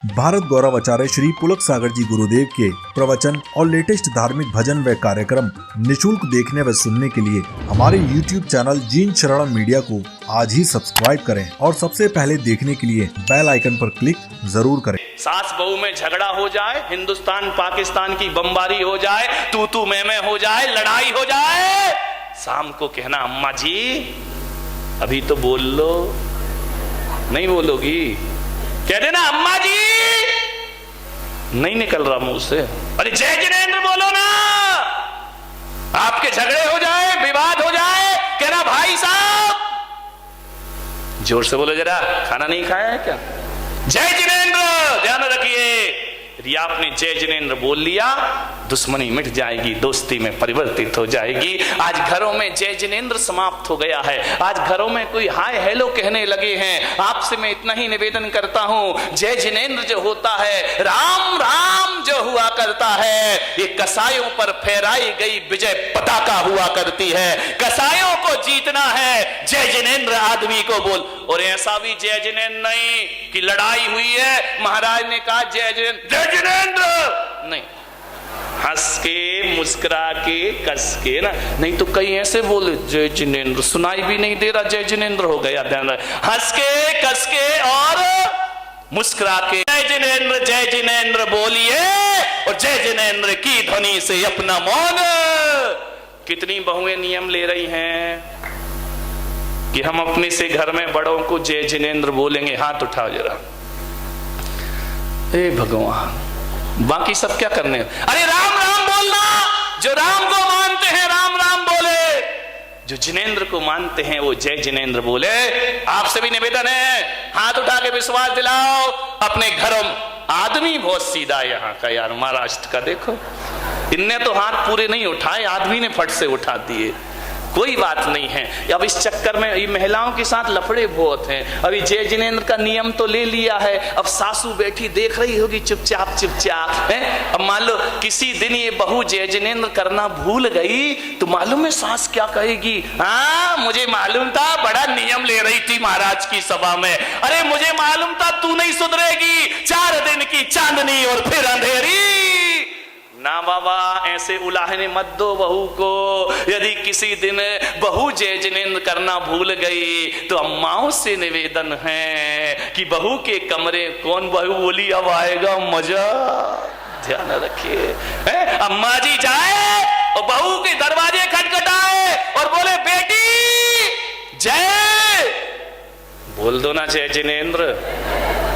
भारत गौरव आचार्य श्री पुलक सागर जी गुरुदेव के प्रवचन और लेटेस्ट धार्मिक भजन व कार्यक्रम निशुल्क देखने व सुनने के लिए हमारे YouTube चैनल जीन शरणम मीडिया को आज ही सब्सक्राइब करें और सबसे पहले देखने के लिए बेल आइकन पर क्लिक जरूर करें। सास बहू में झगड़ा हो जाए, हिंदुस्तान पाकिस्तान की बमबारी हो जाए, तू मैं हो जाए, लड़ाई हो जाए, शाम को कहना अम्मा जी अभी तो बोल लो। नहीं बोलोगी? कह देना अम्मा जी, नहीं निकल रहा मुंह से। अरे जय जिनेंद्र बोलो ना। आपके झगड़े हो जाए, विवाद हो जाए, कहना भाई साहब, जोर से बोलो जरा, खाना नहीं खाया है क्या? जय जिनेंद्र। ध्यान रखिए, यदि आपने जय जिनेंद्र बोल लिया, दुश्मनी मिट जाएगी, दोस्ती में परिवर्तित हो जाएगी। आज घरों में जय जिनेंद्र समाप्त हो गया है। आज घरों में कोई हाय हेलो कहने लगे हैं। आपसे मैं इतना ही निवेदन करता हूं, जय जिनेंद्र जो होता है, राम राम जो हुआ करता है, ये कसायों पर फहराई गई विजय पताका हुआ करती है। कसायों को जीतना है, जय जिनेंद्र आदमी को बोल। और ऐसा भी जय जिनेंद्र नहीं कि लड़ाई हुई है, महाराज ने कहा जय जिनेंद्र, नहीं, हंस के मुस्कुरा के कस के ना। नहीं तो कई ऐसे बोले जय जिनेंद्र, सुनाई भी नहीं दे रहा, जय जिनेंद्र हो गया। ध्यान रख, हंस के कस के और मुस्कुरा के जय जिनेंद्र बोलिए और जय जिनेंद्र की ध्वनि से अपना मौन। कितनी बहुएं नियम ले रही हैं कि हम अपने से घर में बड़ों को जय जिनेंद्र बोलेंगे। हाथ उठाओ जरा। हे भगवान, बाकी सब क्या करने? अरे राम राम बोलना। जो राम को मानते हैं राम राम बोले, जो जिनेंद्र को मानते हैं वो जय जिनेंद्र बोले। आपसे भी निवेदन है, हाथ उठा के विश्वास दिलाओ अपने घरों। आदमी बहुत सीधा यहाँ का यार, महाराष्ट्र का देखो, इनने तो हाथ पूरे नहीं उठाए, आदमी ने फट से उठा दिए। कोई बात नहीं है। अब इस चक्कर में ये महिलाओं के साथ लफड़े बहुत हैं। अभी जय जिनेंद्र का नियम तो ले लिया है, अब सासू बैठी देख रही होगी चुपचाप चुपचाप है। अब मान लो किसी दिन ये बहू जय जिनेंद्र करना भूल गई तो मालूम है सास क्या कहेगी? हाँ, मुझे मालूम था, बड़ा नियम ले रही थी महाराज की सभा में। अरे मुझे मालूम था तू नहीं सुधरेगी, 4 दिन की चांदनी और फिर अंधेरी। ना बाबा, ऐसे उलाहने मत दो बहू को। यदि किसी दिन बहू जय जिनेंद्र करना भूल गई तो अम्माओं से निवेदन है कि बहू के कमरे कौन बहू बोली अब आएगा मजा। ध्यान रखिए, अम्मा जी जाए और बहू के दरवाजे खटखटाए और बोले बेटी जय, बोल दो ना जय जिनेंद्र।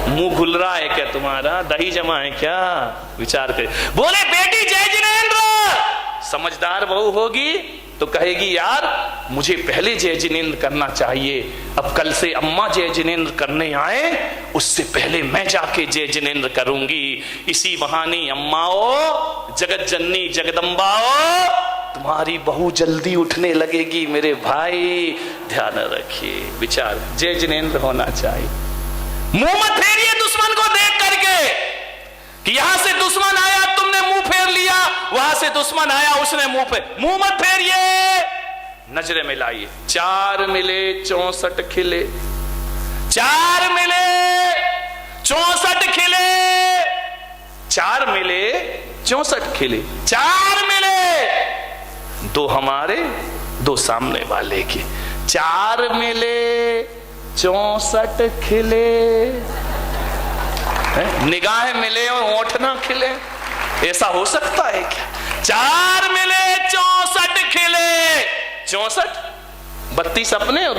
मुंह घुल रहा है क्या तुम्हारा? दही जमा है क्या? विचार कर, बोले बेटी जय जिनेंद्र। समझदार बहू होगी तो कहेगी यार मुझे पहले जय जिनेंद्र करना चाहिए, अब कल से अम्मा जय जिनेंद्र करने आए उससे पहले मैं जाके जय जिनेंद्र करूंगी। इसी बहाने अम्माओ, जगत जननी जगदम्बाओ, तुम्हारी बहू जल्दी उठने लगेगी मेरे भाई। ध्यान रखिए, विचार, जय जिनेंद्र होना चाहिए। मुंह मत फेरिए दुश्मन को देख करके कि यहां से दुश्मन आया तुमने मुंह फेर लिया, वहां से दुश्मन आया उसने मुंह फेर। मुंह मत फेरिए, नजरें मिलाइए। 4 मिले 64 खिले, 4 मिले 64 खिले, 4 मिले 64 खिले, 4 मिले 2 हमारे 2 सामने वाले के। 4 मिले 64 खिले, निगाहें मिले और होठ ना खिले, ऐसा हो सकता है क्या? 4 मिले 64 खिले। 64 32 अपने और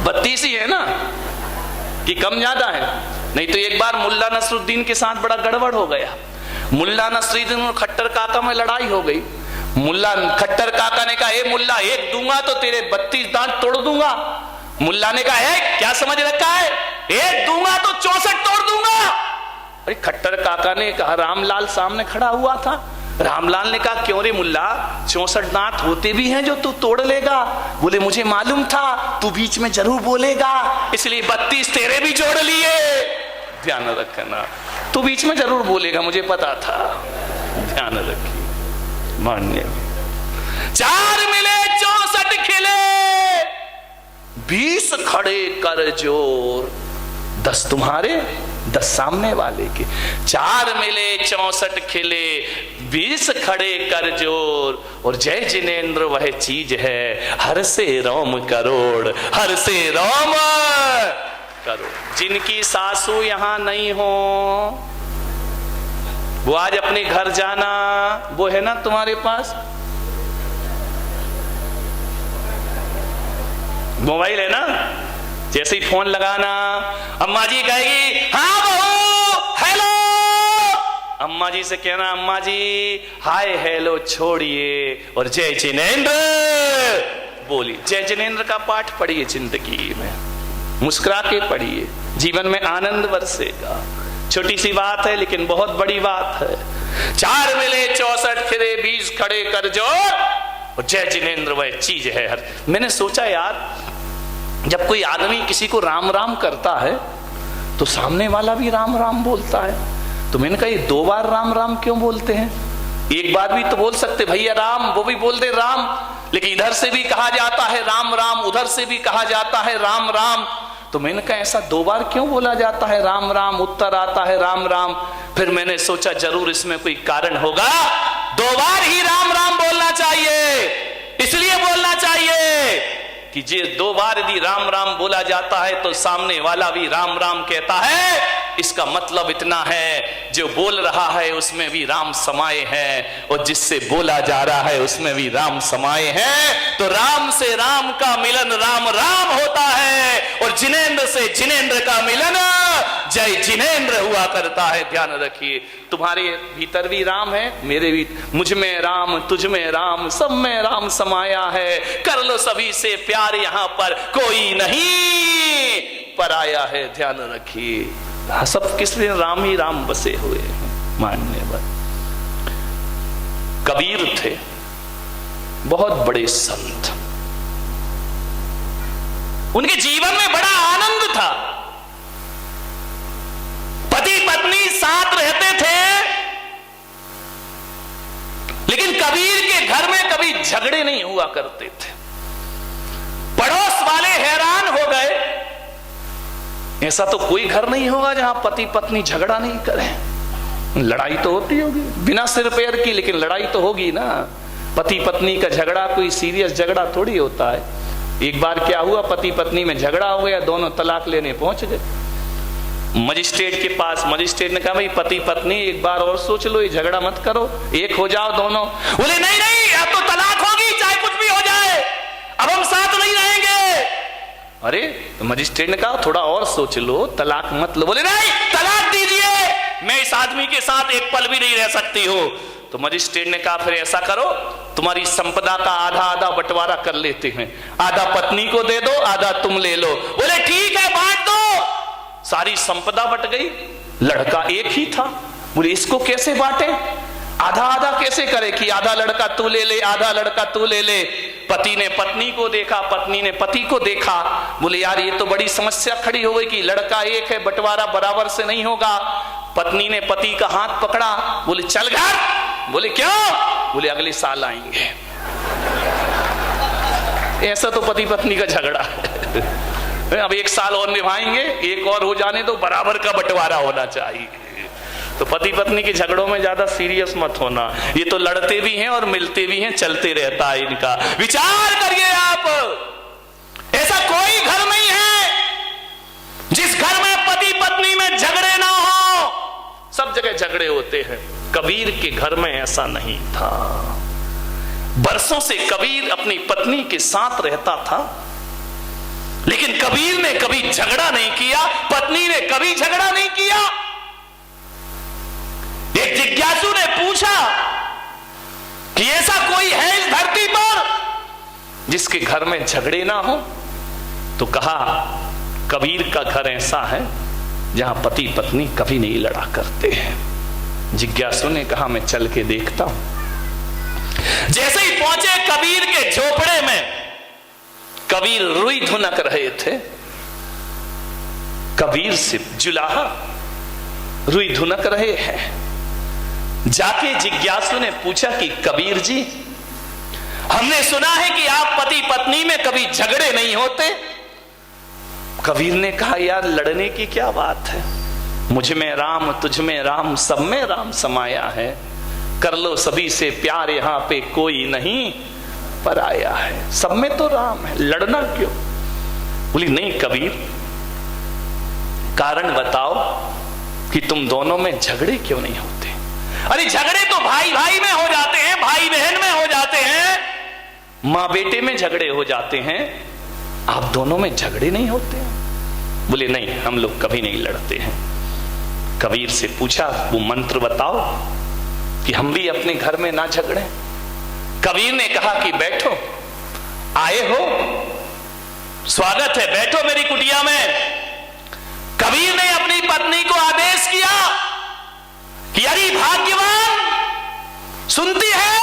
32 ही है ना, कि कम ज्यादा है? नहीं तो एक बार मुल्ला नसरुद्दीन के साथ बड़ा गड़बड़ हो गया। मुल्ला नसरुद्दीन और खट्टर काका में लड़ाई हो गई। मुल्ला खट्टर काका ने कहा, ए मुल्ला, एक दूंगा तो तेरे 32 दांत तोड़ दूंगा। मुल्ला ने कहा, है क्या समझ रखा है, एक दूंगा तो 64 तोड़ दूंगा। अरे खट्टर काका ने कहा, रामलाल सामने खड़ा हुआ था। रामलाल ने कहा, क्यों रे मुल्ला, 64 दांत होते भी हैं जो तू तोड़ लेगा? बोले मुझे मालूम था तू बीच में जरूर बोलेगा, इसलिए 32 तेरे भी जोड़ लिए। ध्यान रखना, तू बीच में जरूर बोलेगा, मुझे पता था। ध्यान रखिए, मान्य। 4 मिले 64 खिले, 20 खड़े कर जोर, 10 तुम्हारे 10 सामने वाले के। 4 मिले 64 खिले 20 खड़े कर जोर, और जय जिनेंद्र वह चीज है हर से रोम करोड़, हर से रोम करोड़। जिनकी सासू यहां नहीं हो वो आज अपने घर जाना, वो है ना तुम्हारे पास मोबाइल है ना, जैसे ही फोन लगाना अम्मा जी कहेगी हाँ बहू हेलो, अम्मा जी से कहना अम्मा जी हाय हेलो छोड़िए और जय जिनेंद्र बोलिए। जय जिनेंद्र का पाठ पढ़िए, जिंदगी में मुस्कुरा के पढ़िए, जीवन में आनंद बरसेगा। छोटी सी बात है लेकिन बहुत बड़ी बात है। 4 मिले 64 खिले 20 खड़े कर जोर, और जय जिनेंद्र वह चीज है हर। मैंने सोचा यार जब कोई आदमी किसी को राम राम करता है तो सामने वाला भी राम राम बोलता है, तो मैंने कहा ये 2 बार राम राम क्यों बोलते हैं? एक बार भी तो बोल सकते भैया राम, वो भी बोल दे राम, लेकिन इधर से भी कहा जाता है राम राम, उधर से भी कहा जाता है राम राम। तो मैंने कहा ऐसा 2 बार क्यों बोला जाता है राम राम, उत्तर आता है राम राम। फिर मैंने सोचा जरूर इसमें कोई कारण होगा, 2 बार ही राम राम बोलना चाहिए। इसलिए बोलना चाहिए कि जे 2 बार यदि राम राम बोला जाता है तो सामने वाला भी राम राम कहता है। इसका मतलब इतना है जो बोल रहा है उसमें भी राम समाये हैं, और जिससे बोला जा रहा है उसमें भी राम समाये हैं। तो राम से राम का मिलन राम राम होता है, और जिनेंद्र से जिनेंद्र का मिलन जय जिनेंद्र हुआ करता है। ध्यान रखिए, तुम्हारे भीतर भी राम है, मेरे भी, मुझ में राम तुझ में राम सब में राम समाया है। कर लो सभी से प्यार यहां पर कोई नहीं पराया है। ध्यान रखिए, सब किस लिए राम ही राम बसे हुए हैं। मान्यवर कबीर थे, बहुत बड़े संत, उनके जीवन में बड़ा आनंद था। पति पत्नी साथ रहते थे, लेकिन कबीर के घर में कभी झगड़े नहीं हुआ करते थे। पड़ोस वाले हैरान हो गए, ऐसा तो कोई घर नहीं होगा जहां पति पत्नी झगड़ा नहीं करें। लड़ाई तो होती होगी बिना सिर पैर की, लेकिन लड़ाई तो होगी ना। पति पत्नी का झगड़ा कोई सीरियस झगड़ा थोड़ी होता है। एक बार क्या हुआ, पति पत्नी में झगड़ा हो गया, दोनों तलाक लेने पहुंच गए मजिस्ट्रेट के पास। मजिस्ट्रेट ने कहा भाई पति पत्नी एक बार और सोच लो, ये झगड़ा मत करो, एक हो जाओ दोनों। बोले नहीं नहीं अब तो तलाक होगी, चाहे कुछ भी हो जाए, अब हम साथ नहीं रहेंगे। अरे तो मजिस्ट्रेट ने कहा थोड़ा और सोच लो, तलाक मत लो। बोले नहीं तलाक दीजिए, मैं इस आदमी के साथ एक पल भी नहीं रह सकती हूं। तो मजिस्ट्रेट ने कहा फिर ऐसा करो, तुम्हारी संपदा का आधा आधा बंटवारा कर लेते हैं, आधा पत्नी को दे दो, आधा तुम ले लो। बोले ठीक है बांट दो। सारी संपदा बट गई, लड़का एक ही था। बोले इसको कैसे बांटे, आधा आधा कैसे करे कि आधा लड़का तू ले ले, आधा लड़का तू ले ले। पति ने पत्नी को देखा, पत्नी ने पति को देखा। बोले यार ये तो बड़ी समस्या खड़ी हो गई कि लड़का एक है, बंटवारा बराबर से नहीं होगा। पत्नी ने पति का हाथ पकड़ा, बोले चल घर। बोले क्यों? बोले अगले साल आएंगे। ऐसा तो पति पत्नी का झगड़ा है। अब 1 साल और निभाएंगे, एक और हो जाने तो बराबर का बंटवारा होना चाहिए। तो पति पत्नी के झगड़ों में ज्यादा सीरियस मत होना, ये तो लड़ते भी हैं और मिलते भी हैं, चलते रहता है इनका। विचार करिए आप, ऐसा कोई घर नहीं है जिस घर में पति पत्नी में झगड़े ना हो। सब जगह झगड़े होते हैं, कबीर के घर में ऐसा नहीं था। बरसों से कबीर अपनी पत्नी के साथ रहता था, लेकिन कबीर ने कभी झगड़ा नहीं किया, पत्नी ने कभी झगड़ा नहीं किया। एक जिज्ञासु ने पूछा कि ऐसा कोई है इस धरती पर जिसके घर में झगड़े ना हो? तो कहा कबीर का घर ऐसा है जहां पति पत्नी कभी नहीं लड़ा करते हैं। जिज्ञासु ने कहा मैं चल के देखता हूं। जैसे ही पहुंचे कबीर के झोपड़े में, कबीर रुई धुनक रहे थे। कबीर से जुलाहा रुई धुनक रहे हैं। जाके जिज्ञासु ने पूछा कि कबीर जी, हमने सुना है कि आप पति पत्नी में कभी झगड़े नहीं होते, कबीर ने कहा यार लड़ने की क्या बात है, मुझ में राम तुझ में राम सब में राम समाया है, कर लो सभी से प्यार यहां पे कोई नहीं पराया है, सब में तो राम है, लड़ना क्यों? बोली नहीं कबीर, कारण बताओ कि तुम दोनों में झगड़े क्यों नहीं होते? अरे झगड़े तो भाई भाई में हो जाते हैं, भाई बहन में हो जाते हैं, मां बेटे में झगड़े हो जाते हैं, आप दोनों में झगड़े नहीं होते हैं? बोले नहीं हम लोग कभी नहीं लड़ते हैं। कबीर से पूछा वो मंत्र बताओ कि हम भी अपने घर में ना झगड़े। कबीर ने कहा कि बैठो, आए हो, स्वागत है, बैठो मेरी कुटिया में। कबीर ने अपनी पत्नी को आदेश किया कि अरे भाग्यवान सुनती है।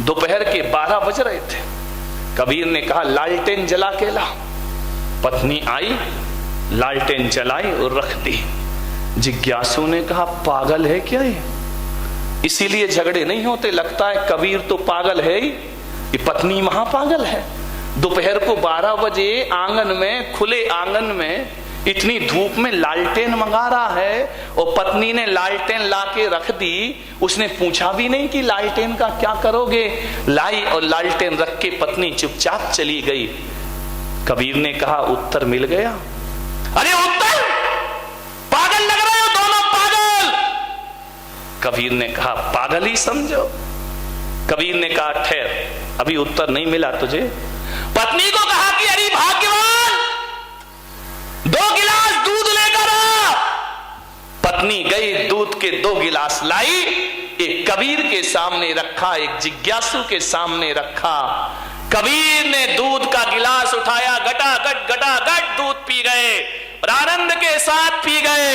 दोपहर के 12 बज रहे थे। कबीर ने कहा लालटेन जला के ला। पत्नी आई, लालटेन जलाई और रख दी। जिज्ञासु ने कहा पागल है क्या ये, इसीलिए झगड़े नहीं होते? लगता है कबीर तो पागल है ही, ये पत्नी महा पागल है। दोपहर को 12 बजे आंगन में, खुले आंगन में इतनी धूप में लालटेन मंगा रहा है और पत्नी ने लालटेन लाके रख दी। उसने पूछा भी नहीं कि लालटेन का क्या करोगे, लाई और लालटेन रख के पत्नी चुपचाप चली गई। कबीर ने कहा उत्तर मिल गया। अरे उत्तर, पागल लग रहे हो दोनों, पागल। कबीर ने कहा पागल ही समझो। कबीर ने कहा ठहर, अभी उत्तर नहीं मिला तुझे। पत्नी को कहा कि अरे भाग्यवान 2 गिलास दूध लेकर आ। पत्नी गई, दूध के 2 गिलास लाई, एक कबीर के सामने रखा, एक जिज्ञासु के सामने रखा। कबीर ने दूध का गिलास उठाया, गटागट दूध पी गए और आनंद के साथ पी गए।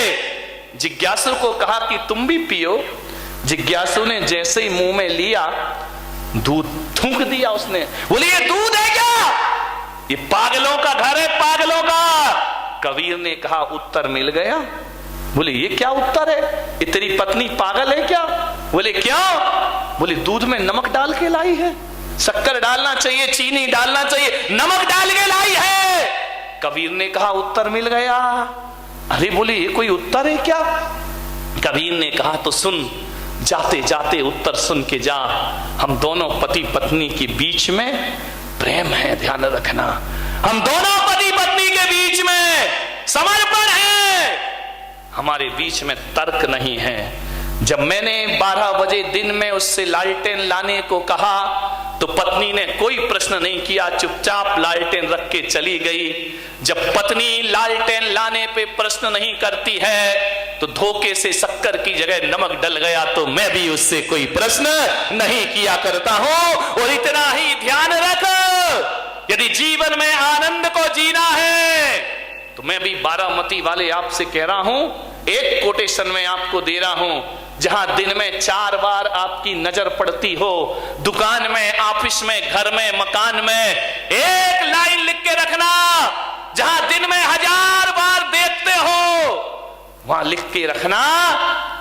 जिज्ञासु को कहा कि तुम भी पियो। जिज्ञासु ने जैसे ही मुंह में लिया, दूध थूक दिया उसने। बोले ये दूध है क्या? ये पागलों का घर है, पागलों का। कबीर ने कहा उत्तर मिल गया। बोले ये क्या उत्तर है, ये तेरी पत्नी पागल है क्या? बोले क्यों? बोले दूध में नमक डाल के लाई है, शक्कर डालना चाहिए, चीनी डालना चाहिए, नमक डाल के लाई है। कबीर ने कहा उत्तर मिल गया। अरे बोले ये कोई उत्तर है क्या? कबीर ने कहा तो सुन, जाते जाते उत्तर सुन के जा। हम दोनों पति पत्नी के बीच में प्रेम है, ध्यान रखना। हम दोनों पति पत्नी के बीच में समर्पण है, हमारे बीच में तर्क नहीं है। जब मैंने 12 बजे दिन में उससे लालटेन लाने को कहा तो पत्नी ने कोई प्रश्न नहीं किया, चुपचाप लालटेन रख के चली गई। जब पत्नी लालटेन लाने पे प्रश्न नहीं करती है तो धोखे से शक्कर की जगह नमक डल गया तो मैं भी उससे कोई प्रश्न नहीं किया करता हूं। और इतना ही ध्यान रख, यदि जीवन में आनंद को जीना है तो मैं भी बारामती वाले आपसे कह रहा हूं, एक कोटेशन में आपको दे रहा हूं। जहां दिन में 4 बार आपकी नजर पड़ती हो, दुकान में, ऑफिस में, घर में, मकान में, एक लाइन लिख के रखना। जहां दिन में 1000 बार देखते हो, वहां लिख के रखना,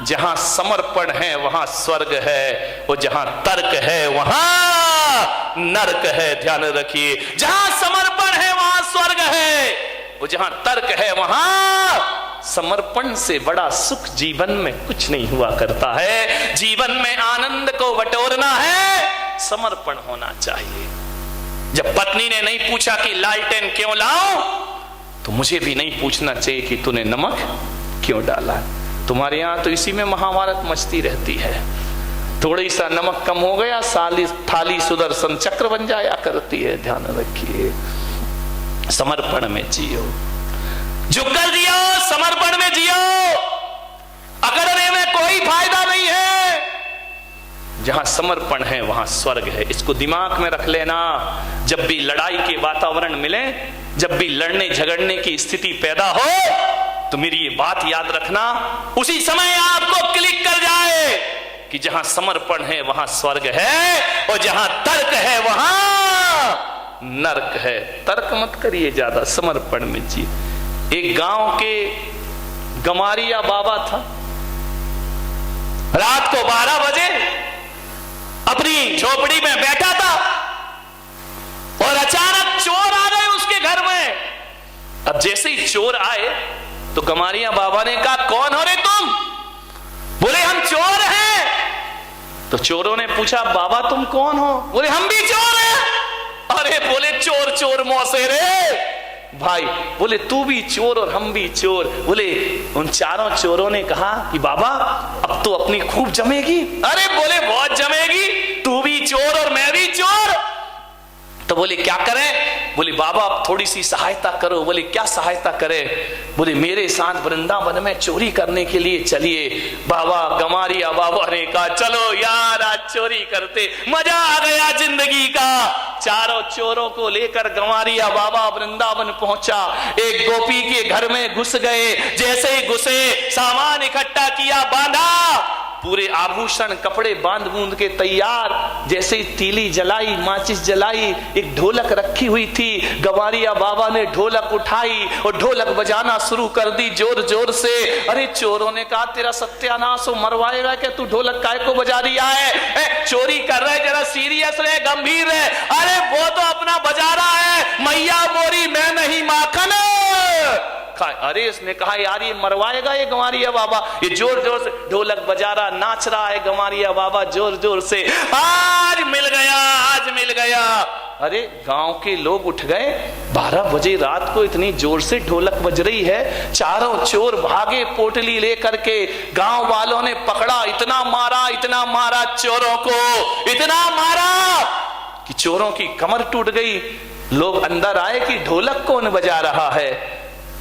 जहां समर्पण है वहां स्वर्ग है, और जहां तर्क है वहां नरक है। ध्यान रखिए, जहां समर्पण है वहां स्वर्ग है, और जहां तर्क है वहां समर्पण से बड़ा सुख जीवन में कुछ नहीं हुआ करता है। जीवन में आनंद को बटोरना है, समर्पण होना चाहिए। जब पत्नी ने नहीं पूछा कि लालटेन क्यों लाऊं, तो मुझे भी नहीं पूछना चाहिए कि तूने नमक क्यों डाला। तुम्हारे यहां तो इसी में महाभारत मचती रहती है। थोड़ी सा नमक कम हो गया, साली थाली सुदर्शन चक्र बन जाया करती है। ध्यान रखिए, समर्पण में जियो, झुक कर जियो, समर्पण में जियो। अकड़ने में कोई फायदा नहीं है। जहां समर्पण है वहां स्वर्ग है, इसको दिमाग में रख लेना। जब भी लड़ाई के वातावरण मिले, जब भी लड़ने झगड़ने की स्थिति पैदा हो, तो मेरी ये बात याद रखना, उसी समय आपको क्लिक कर जाए कि जहां समर्पण है वहां स्वर्ग है, और जहां तर्क है वहां नरक है। तर्क मत करिए ज्यादा, समर्पण में जी। एक गांव के गमारिया बाबा था। रात को 12 बजे अपनी झोपड़ी में बैठा था और अचानक चोर आ गए उसके घर में। अब जैसे ही चोर आए तो गमारिया बाबा ने कहा, कौन हो रे तुम? बोले हम चोर हैं। तो चोरों ने पूछा, बाबा तुम कौन हो? बोले हम भी चोर हैं। अरे बोले चोर चोर मौसे रे भाई। बोले तू भी चोर और हम भी चोर। बोले उन चारों चोरों ने कहा कि बाबा अब तो अपनी खूब जमेगी। अरे बोले बहुत जमेगी, तू भी चोर और मैं भी चोर। तो बोले क्या करें? बोले बाबा अब थोड़ी सी सहायता करो। बोले क्या सहायता करें? बोले मेरे साथ वृंदावन में चोरी करने के लिए चलिए। बाबा गमारिया बाबा ने कहा, चलो यार आज चोरी करते, मजा आ गया जिंदगी का। चारों चोरों को लेकर गमारिया बाबा वृंदावन पहुंचा। एक गोपी के घर में घुस गए। जैसे ही घुसे सामान इकट्ठा किया, बांधा, पूरे आभूषण कपड़े बांध बूंद के तैयार। जैसे ही तीली जलाई, माचिस जलाई, एक ढोलक रखी हुई थी। गमारिया बाबा ने ढोलक उठाई और ढोलक बजाना शुरू कर दी जोर जोर से। अरे चोरों ने कहा, तेरा सत्यानाश हो, मरवाएगा क्या तू? ढोलक काय को बजा रिया है? चोरी कर रहे, जरा सीरियस रहे, गंभीर रहे। अरे वो तो अपना बजा रहा है, मैया मोरी मैं नहीं माखन। अरे इसने कहा, यार ये मरवाएगा ये गमारिया बाबा। ये जोर जोर से ढोलक बजा रहा, नाच रहा है गमारिया बाबा जोर जोर से। आज मिल गया, आज मिल गया। अरे गांव के लोग उठ गए। 12 बजे रात को इतनी जोर से ढोलक बज रही है। चारों चोर भागे पोटली लेकर के। गांव वालों ने पकड़ा, इतना मारा चोरों को, इतना मारा कि चोरों की कमर टूट गई। लोग अंदर आए कि ढोलक कौन बजा रहा है।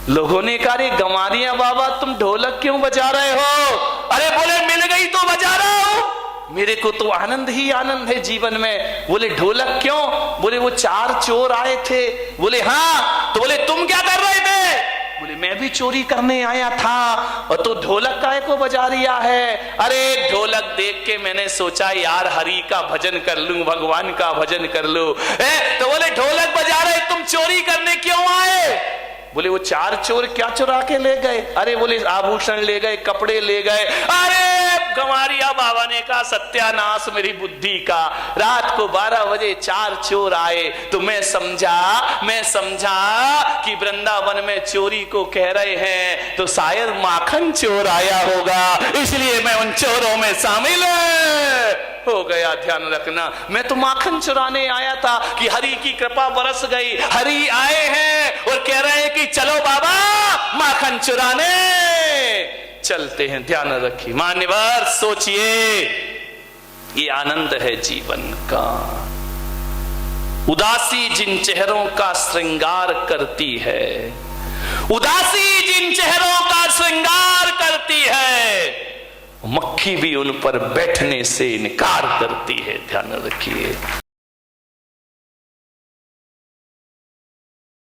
लोगों ने कहा, रे गमारिया बाबा तुम ढोलक क्यों बजा रहे हो? अरे बोले मिल गई तो बजा रहा हूं, मेरे को तो आनंद ही आनंद है जीवन में। बोले ढोलक क्यों? बोले वो 4 चोर आए थे। बोले हाँ। तो बोले तुम क्या कर रहे थे? बोले मैं भी चोरी करने आया था। और तो ढोलक काय को बजा रिया है? अरे ढोलक देख के मैंने सोचा यार हरि का भजन कर लूं, भगवान का भजन कर लूं। तो बोले ढोलक बजा रहे, तुम चोरी करने क्यों आए? बोले वो 4 चोर क्या चुरा के ले गए? अरे बोले आभूषण ले गए, कपड़े ले गए। अरे गमारिया बाबा ने कहा, सत्यानाश मेरी बुद्धि का। रात को 12 बजे 4 चोर आए तो मैं समझा कि वृंदावन में चोरी को कह रहे हैं तो शायद माखन चोर आया होगा, इसलिए मैं उन चोरों में शामिल हो गया। ध्यान रखना, मैं तो माखन चुराने आया था कि हरि की कृपा बरस गई। हरि आए हैं और कह रहे हैं कि चलो बाबा माखन चुराने चलते हैं। ध्यान रखिए मान्यवर, सोचिए, ये आनंद है जीवन का। उदासी जिन चेहरों का श्रृंगार करती है, उदासी जिन चेहरों का श्रृंगार करती है, मक्खी भी उन पर बैठने से इनकार करती है। ध्यान रखिए।